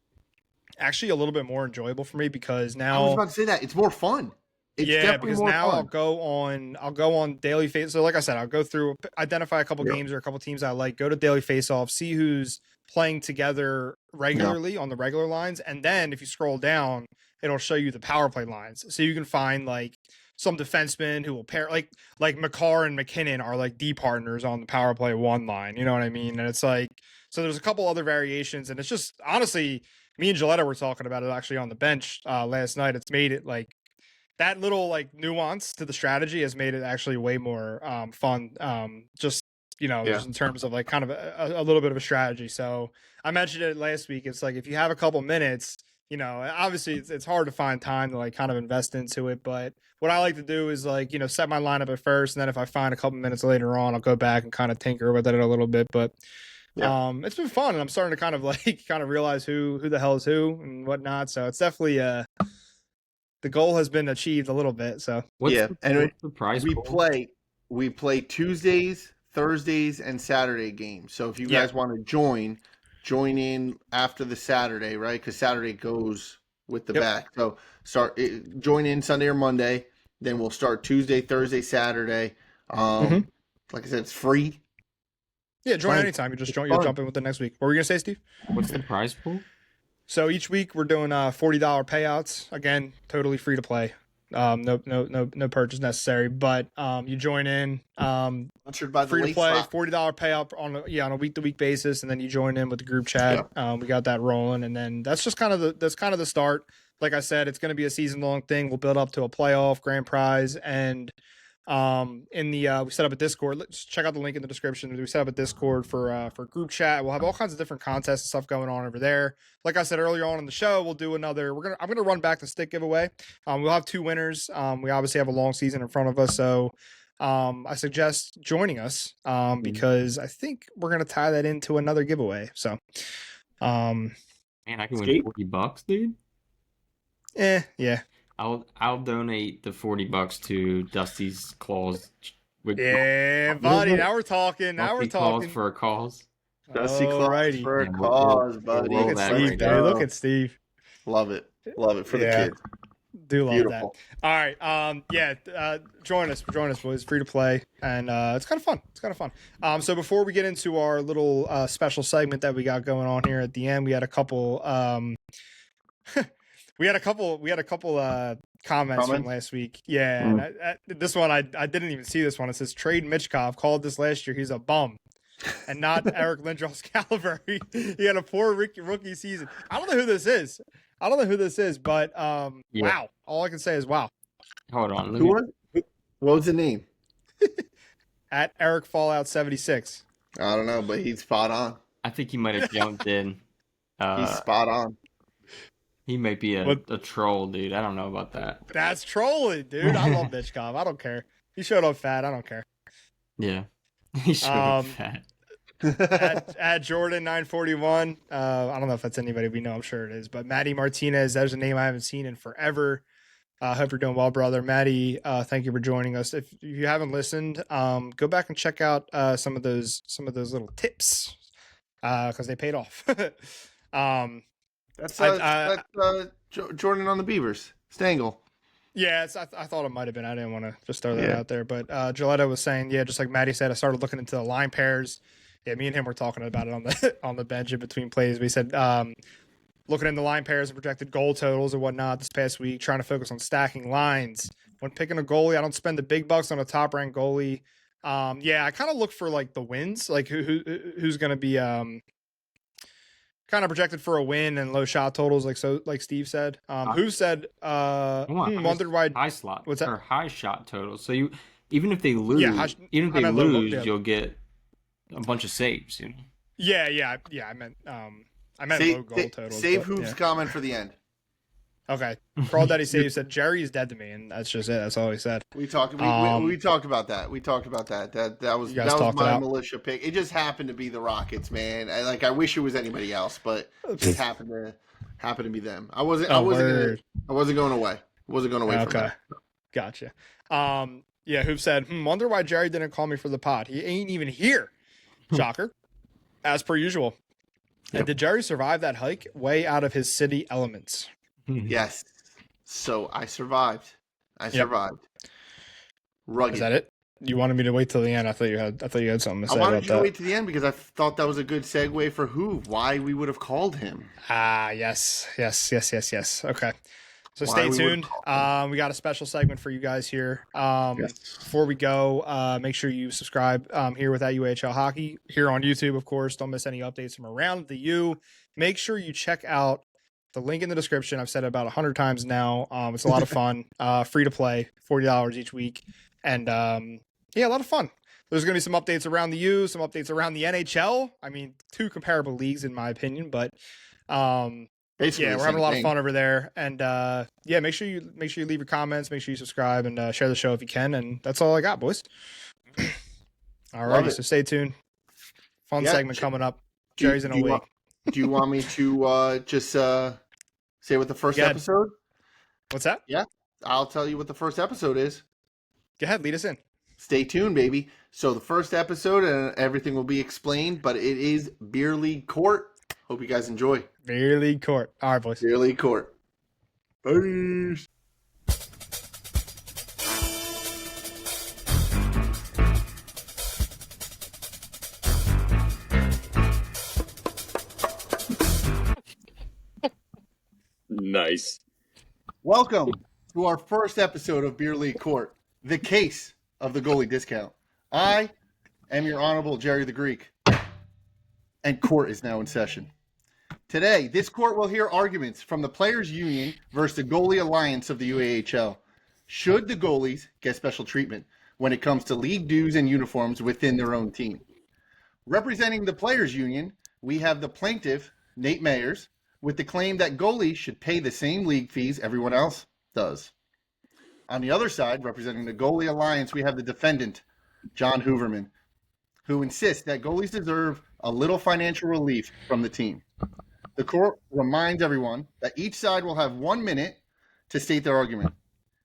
actually a little bit more enjoyable for me because now I was about to say that it's more fun. It's because now fun. I'll go on daily face. So like I said, I'll go through, identify a couple games or a couple teams I like, go to daily face off, see who's playing together regularly on the regular lines, and then if you scroll down, it'll show you the power play lines. So you can find like some defensemen who will pair like Makar and McKinnon are like D partners on the power play one line. You know what I mean? And it's like, so there's a couple other variations, and it's just honestly, me and Gilletta were talking about it actually on the bench last night. It's made it like that little like nuance to the strategy has made it actually way more fun. Just in terms of like kind of a little bit of a strategy. So I mentioned it last week. It's like if you have a couple minutes, obviously it's hard to find time to like kind of invest into it. But what I like to do is like, set my lineup at first. And then if I find a couple minutes later on, I'll go back and kind of tinker with it a little bit. But it's been fun. And I'm starting to kind of realize who the hell is who and whatnot. So it's definitely the goal has been achieved a little bit. So what's the prize pool? We play Tuesdays, Thursdays, and Saturday games. So if you guys want to join in after the Saturday, right? Because Saturday goes with the back. So join in Sunday or Monday. Then we'll start Tuesday, Thursday, Saturday. Like I said, it's free. Yeah, join anytime. You just you'll jump in with the next week. What were you gonna say, Steve? What's the prize pool? So each week we're doing $40 payouts. Again, totally free to play. No purchase necessary. But you join in. Free to play, $40 payout on a week-to-week basis, and then you join in with the group chat. We got that rolling, and then that's just kind of the start. Like I said, it's going to be a season-long thing. We'll build up to a playoff, grand prize, and we set up a Discord. Let's check out the link in the description. We set up a Discord for group chat. We'll have all kinds of different contests and stuff going on over there. Like I said earlier on in the show, we'll do another. I'm gonna run back the stick giveaway. We'll have 2 winners. We obviously have a long season in front of us, so I suggest joining us because I think we're gonna tie that into another giveaway. So, man, I can win $40, dude. Yeah. I'll donate the $40 to Dusty's Claus. Buddy. Now we're talking. Claus for a cause. Dusty Claus for a cause, buddy. Look at Steve, dude. Look at Steve. Love it for the kids. Do love that. All right. Join us, boys. Free to play, and it's kind of fun. So before we get into our little special segment that we got going on here at the end, we had a couple. We had a couple comments from last week. Yeah, and this one I didn't even see this one. It says trade Michkov. Called this last year. He's a bum, and not Eric Lindros caliber. He had a poor rookie season. I don't know who this is. But wow. All I can say is wow. Hold on. What was the name? At Eric Fallout 76. I don't know, but he's spot on. I think he might have jumped in. He's spot on. He might be a troll, dude. I don't know about that. That's trolling, dude. I love Mitchkov. I don't care. He showed up fat. I don't care. Yeah. He showed up fat. at Jordan 941. I don't know if that's anybody we know. I'm sure it is. But Maddie Martinez, there's a name I haven't seen in forever. Hope you're doing well, brother. Maddie, thank you for joining us. If you haven't listened, go back and check out some of those little tips because they paid off. That's Jordan on the Beavers. Stangle. Yeah, I thought it might have been. I didn't want to just throw that out there. But Gilletta was saying, just like Maddie said, I started looking into the line pairs. Yeah, me and him were talking about it on the bench in between plays. We said looking into line pairs and projected goal totals and whatnot this past week, trying to focus on stacking lines. When picking a goalie, I don't spend the big bucks on a top-ranked goalie. I kind of look for like the wins, like who's going to be kind of projected for a win and low shot totals, like Steve said. Who said wondered why high slot? What's that? Or high shot totals. So even if they lose, you'll get a bunch of saves. You know? Yeah. I meant low goal totals. Save Hoop's comment for the end. Okay. Crawl Daddy Save said Jerry is dead to me, and that's just it. That's all he said. We talked about that. That was my militia pick. It just happened to be the Rockets, man. I wish it was anybody else, but it just happened to be them. I wasn't going away. From that. Gotcha. Hoop said, wonder why Jerry didn't call me for the pod. He ain't even here. Shocker. As per usual. Yep. And did Jerry survive that hike way out of his city elements? Yes. So I survived. Rugged. Is that it? You wanted me to wait till the end. I thought you had something to say about that. I wanted you to wait to the end because I thought that was a good segue for why we would have called him. Yes. Okay. So stay tuned. We got a special segment for you guys here. Before we go, make sure you subscribe here with UAHL Hockey here on YouTube, of course. Don't miss any updates from around the U. Make sure you check out the link in the description. I've said it about 100 times now. It's a lot of fun. Free to play, $40 each week. And a lot of fun. There's going to be some updates around the U, some updates around the NHL. I mean, two comparable leagues in my opinion, but we're having a lot of fun over there. And make sure you leave your comments, make sure you subscribe and share the show if you can. And that's all I got, boys. All right, so stay tuned. Fun segment coming up. Jerry's in a week. Do you want me to just say what the first episode? What's that? Yeah, I'll tell you what the first episode is. Go ahead, lead us in. Stay tuned, baby. So the first episode, and everything will be explained, but it is Beer League Court. Hope you guys enjoy. Beer League Court. All right, boys. Beer League Court. Peace. Nice. Welcome to our first episode of Beer League Court, the case of the goalie discount. I am your Honorable Jerry the Greek, and court is now in session. Today, this court will hear arguments from the Players Union versus the Goalie Alliance of the UAHL. Should the goalies get special treatment when it comes to league dues and uniforms within their own team? Representing the Players Union, we have the plaintiff, Nate Mayers, with the claim that goalies should pay the same league fees everyone else does. On the other side, representing the Goalie Alliance, we have the defendant, John Hooverman, who insists that goalies deserve a little financial relief from the team. The court reminds everyone that each side will have 1 minute to state their argument.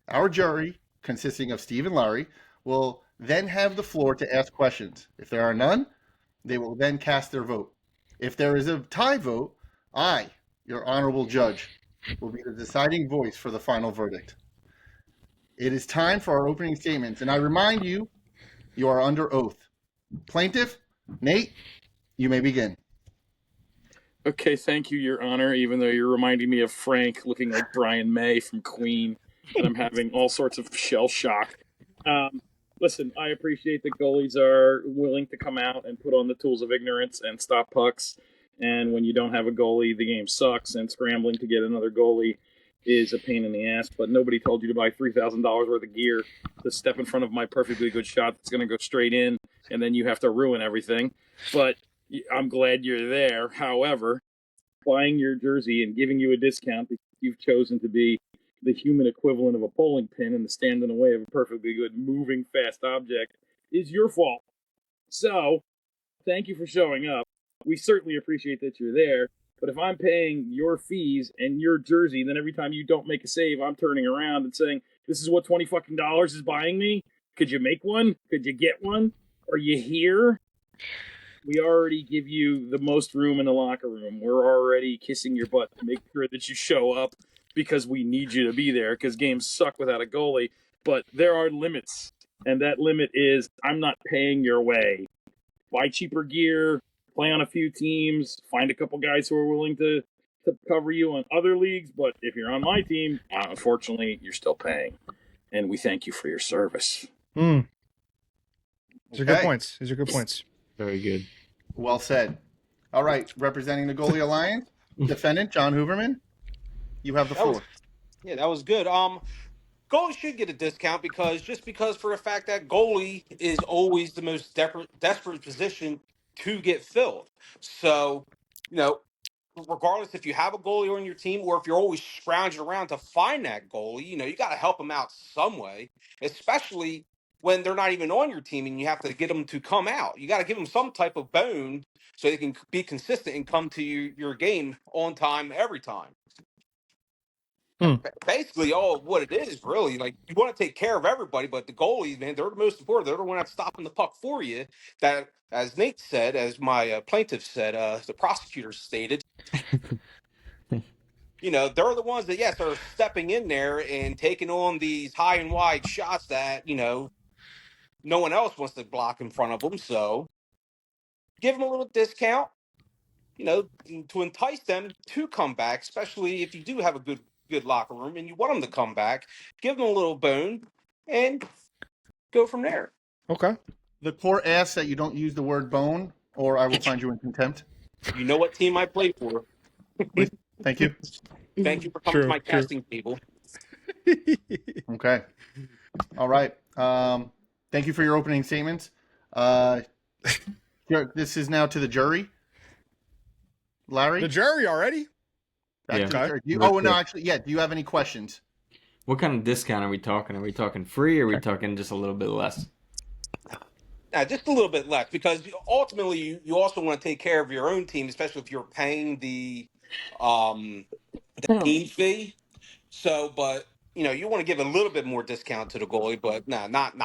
Our jury, consisting of Steve and Larry, will then have the floor to ask questions. If there are none, they will then cast their vote. If there is a tie vote, I, your honorable judge, will be the deciding voice for the final verdict. It is time for our opening statements, and I remind you, you are under oath. Plaintiff, Nate, you may begin. Okay, thank you, Your Honor, even though you're reminding me of Frank looking like Brian May from Queen, and I'm having all sorts of shell shock. Listen, I appreciate that goalies are willing to come out and put on the tools of ignorance and stop pucks. And when you don't have a goalie, the game sucks, and scrambling to get another goalie is a pain in the ass. But nobody told you to buy $3,000 worth of gear to step in front of my perfectly good shot that's going to go straight in, and then you have to ruin everything. But I'm glad you're there. However, buying your jersey and giving you a discount because you've chosen to be the human equivalent of a bowling pin and to stand in the way of a perfectly good moving fast object is your fault. So, thank you for showing up. We certainly appreciate that you're there. But if I'm paying your fees and your jersey, then every time you don't make a save, I'm turning around and saying, "This is what $20 fucking is buying me. Could you make one? Could you get one? Are you here?" We already give you the most room in the locker room. We're already kissing your butt to make sure that you show up because we need you to be there because games suck without a goalie. But there are limits, and that limit is I'm not paying your way. Buy cheaper gear, play on a few teams, find a couple guys who are willing to cover you on other leagues. But if you're on my team, unfortunately, you're still paying. And we thank you for your service. These are good Okay. points. These are good points. Very good. Well said. All right, representing the Goalie Alliance, defendant John Hooverman, you have the floor. That was good. Goalie should get a discount because for the fact that goalie is always the most desperate position to get filled. So, regardless if you have a goalie on your team or if you're always scrounging around to find that goalie, you got to help them out some way, especially when they're not even on your team and you have to get them to come out. You got to give them some type of bone so they can be consistent and come to your game on time every time. Basically, all what it is, really, like you want to take care of everybody, but the goalies, man, they're the most important. They're the one that's stopping the puck for you. That, as Nate said, as my plaintiff said, the prosecutor stated, they're the ones that, yes, are stepping in there and taking on these high and wide shots that, no one else wants to block in front of them. So give them a little discount, to entice them to come back, especially if you do have a good locker room and you want them to come back. Give them a little bone and go from there. Okay. The court asks that you don't use the word bone, or I will find you in contempt. You know what team I play for. Thank you. Thank you for coming to my casting table. Okay. All right. Thank you for your opening statements. This is now to the jury. Larry? The jury already? Back Yeah. to the jury. Okay. No, actually, yeah. Do you have any questions? What kind of discount are we talking? Are we talking free or are we talking just a little bit less? Just a little bit less, because ultimately you also want to take care of your own team, especially if you're paying the team fee. So, but you want to give a little bit more discount to the goalie, but no, not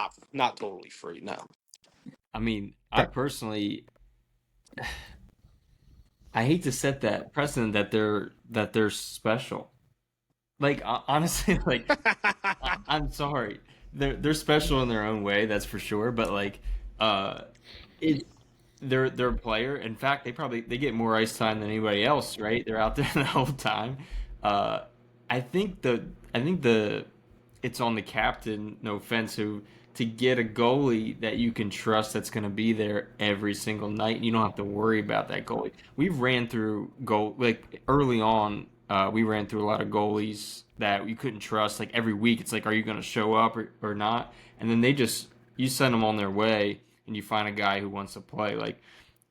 totally free. No. I mean, I personally, I hate to set that precedent that they're special. Like honestly, like I'm sorry, they're special in their own way, that's for sure. But like, they're a player. In fact, they get more ice time than anybody else, right? They're out there the whole time. I think it's on the captain. No offense, to get a goalie that you can trust that's going to be there every single night. And you don't have to worry about that goalie. We've ran through early on. We ran through a lot of goalies that we couldn't trust. Like every week, it's like, are you going to show up or not? And then you send them on their way, and you find a guy who wants to play. Like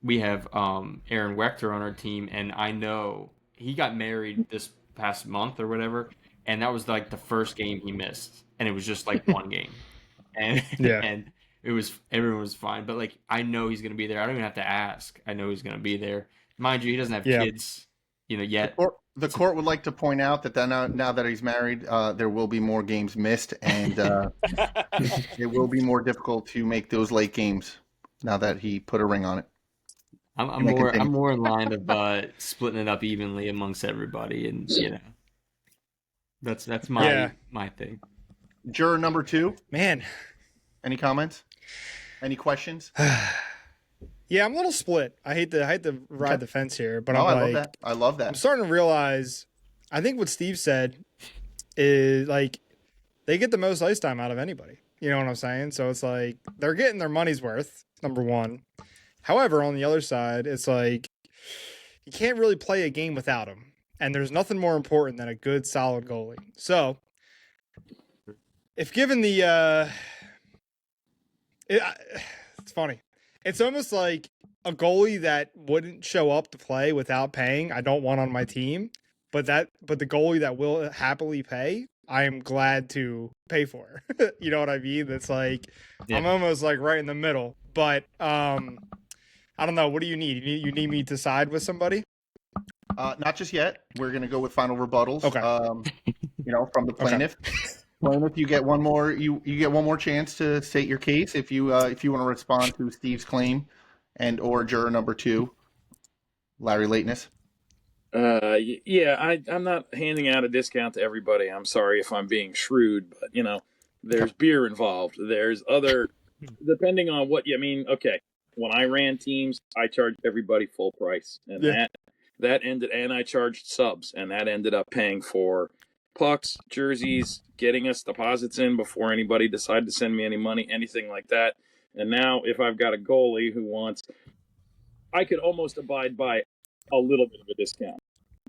we have Aaron Wechter on our team, and I know he got married this past month or whatever, and that was like the first game he missed, and it was just like one game, and and everyone was fine. But like I know he's going to be there. I don't even have to ask. I know he's going to be there. Mind you, he doesn't have kids, yet. The court would like to point out that now that he's married, there will be more games missed, and it will be more difficult to make those late games now that he put a ring on it. I'm more in line of splitting it up evenly amongst everybody, and that's my thing. Juror number 2, man. Any comments? Any questions? Yeah, I'm a little split. I hate to ride the fence here, but I love that. I'm starting to realize. I think what Steve said is like they get the most ice time out of anybody. You know what I'm saying? So it's like they're getting their money's worth. Number one. However, on the other side, it's like you can't really play a game without him, and there's nothing more important than a good, solid goalie. So, if given the, it's funny. It's almost like a goalie that wouldn't show up to play without paying. I don't want on my team. but the goalie that will happily pay, I am glad to pay for. You know what I mean? That's like I'm almost like right in the middle. But I don't know. What do you need? You need me to side with somebody? Not just yet. We're gonna go with final rebuttals. Okay. From the plaintiff. Okay. Plaintiff, you get one more. You get one more chance to state your case if you want to respond to Steve's claim, and or juror number 2, Larry Lateness. Yeah, I'm not handing out a discount to everybody. I'm sorry if I'm being shrewd, but there's beer involved. There's other, depending on what you mean. Okay, when I ran teams, I charged everybody full price, and that ended, and I charged subs, and that ended up paying for pucks, jerseys, getting us deposits in before anybody decided to send me any money, anything like that. And now, if I've got a goalie who wants, I could almost abide by a little bit of a discount.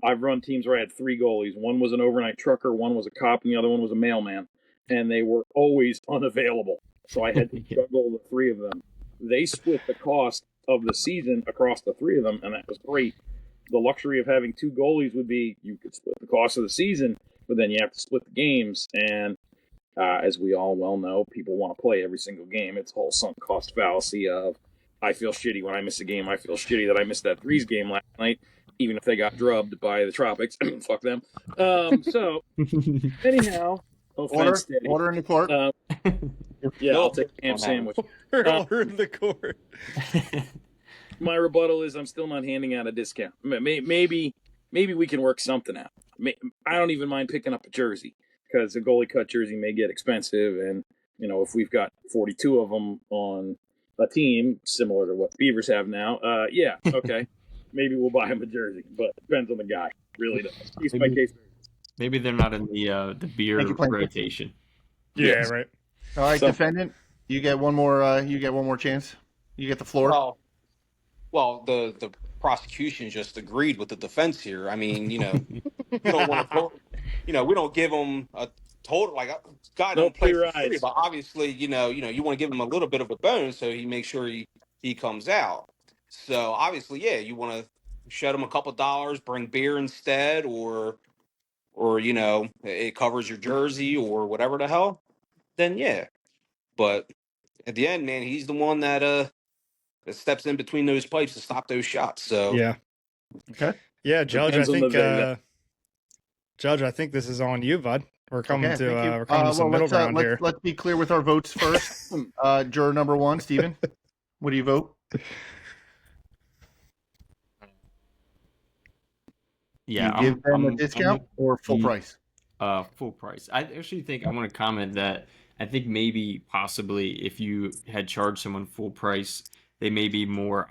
I've run teams where I had 3 goalies. One was an overnight trucker, one was a cop, and the other one was a mailman. And they were always unavailable. So I had to juggle the 3 of them. They split the cost of the season across the 3 of them, and that was great. The luxury of having 2 goalies would be you could split the cost of the season, but then you have to split the games. And as we all well know, people want to play every single game. It's a whole sunk cost fallacy of I feel shitty when I miss a game. I feel shitty that I missed that Threes game last night, even if they got drubbed by the Tropics. Fuck them. So, anyhow. Order in the court. Yeah, I'll take a ham sandwich. Order in the court. My rebuttal is I'm still not handing out a discount. Maybe we can work something out. I don't even mind picking up a jersey because a goalie cut jersey may get expensive. And, if we've got 42 of them on a team similar to what the Beavers have now, okay. Maybe we'll buy him a jersey, but it depends on the guy. Really does. Maybe they're not in the beer rotation. Yeah, right. All right, defendant, you get one more. You get one more chance. You get the floor. Well, the prosecution just agreed with the defense here. I mean, we don't want to, we don't give them a total God don't play for free, but obviously, you want to give him a little bit of a bonus so he makes sure he comes out. So obviously, you want to shed him a couple dollars, bring beer instead, or it covers your jersey or whatever the hell. Then but at the end, man, he's the one that steps in between those pipes to stop those shots. So okay, Judge, I think this is on you, bud. We're coming to some middle ground here. Let's be clear with our votes first. Juror number 1, Steven, what do you vote? Yeah, you give them a discount or full price? Full price. I actually think I want to comment that I think possibly if you had charged someone full price, they may be more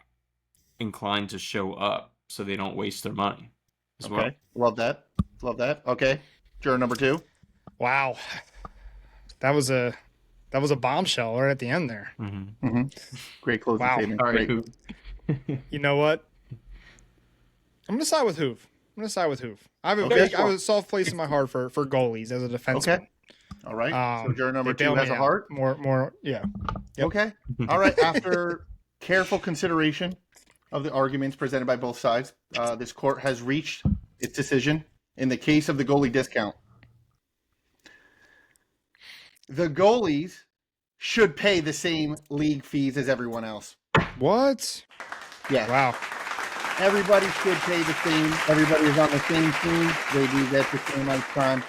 inclined to show up so they don't waste their money as well. Love that. Okay. Juror number 2. Wow. That was a bombshell right at the end there. Mm-hmm. Mm-hmm. Great closing statement. All right. You know what? I'm going to side with Hoove. I have a soft place in my heart for goalies as a defenseman. Okay. All right. So juror number 2 has a heart. More. Yeah. Yep. Okay. All right. After careful consideration of the arguments presented by both sides, this court has reached its decision in the case of the goalie discount. The goalies should pay the same league fees as everyone else. What? Yeah. Wow. Everybody should pay the same. Everybody is on the same team. They do that the same amount of time.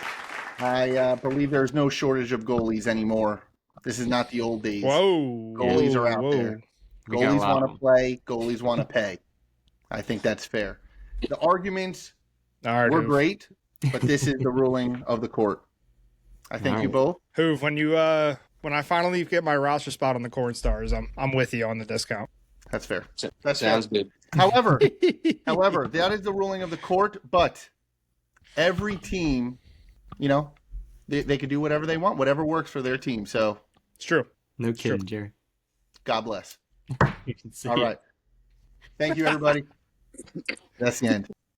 I believe there's no shortage of goalies anymore. This is not the old days. Whoa. Goalies are out there. Goalies want to play. Goalies want to pay. I think that's fair. The arguments were great, but this is the ruling of the court. I thank you both. Hoove, when I finally get my roster spot on the Cornstars, I'm with you on the discount. That's fair. That sounds good. However, that is the ruling of the court, but every team, they can do whatever they want, whatever works for their team. So it's true. No kidding, Jerry. God bless. All right. Thank you, everybody. That's the end.